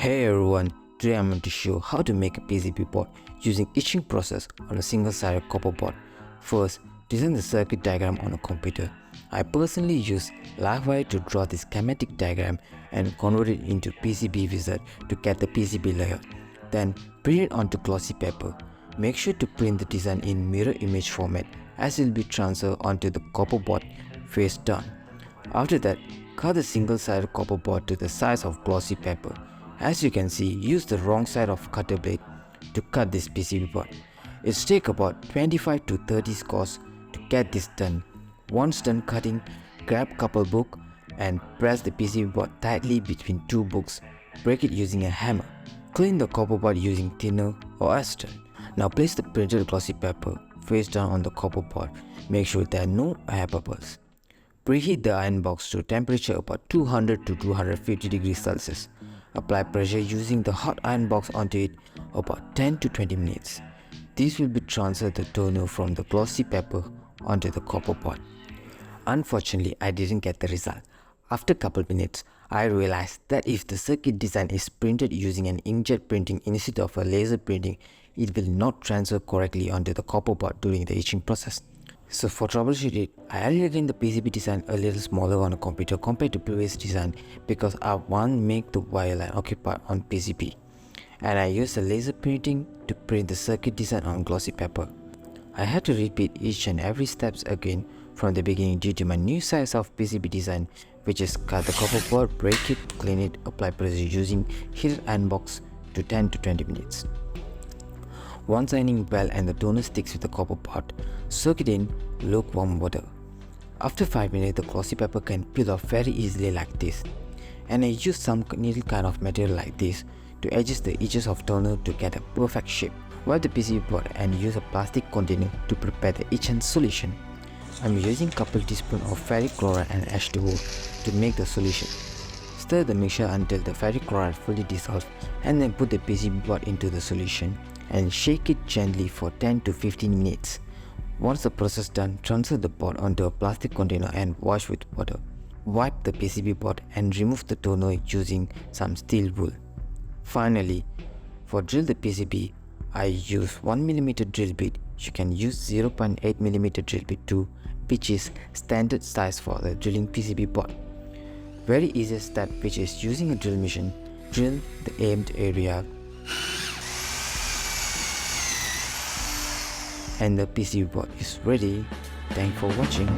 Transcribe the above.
Hey everyone, today I'm going to show how to make a PCB board using etching process on a single-sided copper board. First, design the circuit diagram on a computer. I personally use Livewire to draw the schematic diagram and convert it into PCB Wizard to get the PCB layout. Then print it onto glossy paper. Make sure to print the design in mirror image format as it will be transferred onto the copper board face down. After that, cut the single-sided copper board to the size of glossy paper. As you can see, use the wrong side of cutter blade to cut this PCB board. It takes about 25 to 30 scores to get this done. Once done cutting, grab couple book and press the PCB board tightly between two books. Break it using a hammer. Clean the copper board using thinner or acetone. Now place the printed glossy paper face down on the copper board. Make sure there are no air bubbles. Preheat the iron box to temperature about 200 to 250 degrees Celsius. Apply pressure using the hot iron box onto it about 10 to 20 minutes. This will be transfer the toner from the glossy paper onto the copper board. Unfortunately, I didn't get the result. After a couple minutes, I realized that if the circuit design is printed using an inkjet printing instead of a laser printing, it will not transfer correctly onto the copper board during the etching process. So for troubleshooting it, I added in the PCB design a little smaller on a computer compared to previous design because I want to make the wire line occupy on PCB. And I used the laser printing to print the circuit design on glossy paper. I had to repeat each and every steps again from the beginning due to my new size of PCB design, which is cut the copper board, break it, clean it, apply pressure using heated iron box to 10 to 20 minutes. Once ironing well and the toner sticks with the copper board, soak it in lukewarm water. After 5 minutes, the glossy paper can peel off very easily like this. And I use some needle kind of material like this to adjust the edges of toner to get a perfect shape. Wipe the PCB board and use a plastic container to prepare the etchant solution. I'm using couple teaspoons of Ferric Chloride and H2O to make the solution. Stir the mixture until the Ferric Chloride fully dissolves and then put the PCB board into the solution and shake it gently for 10 to 15 minutes. Once the process done, transfer the board onto a plastic container and wash with water. Wipe the PCB board and remove the toner using some steel wool. Finally, for drill the PCB, I use 1mm drill bit. You can use 0.8mm drill bit too, which is standard size for the drilling PCB board. Very easy step, which is using a drill machine, drill the aimed area and the PCB board is ready. Thanks for watching.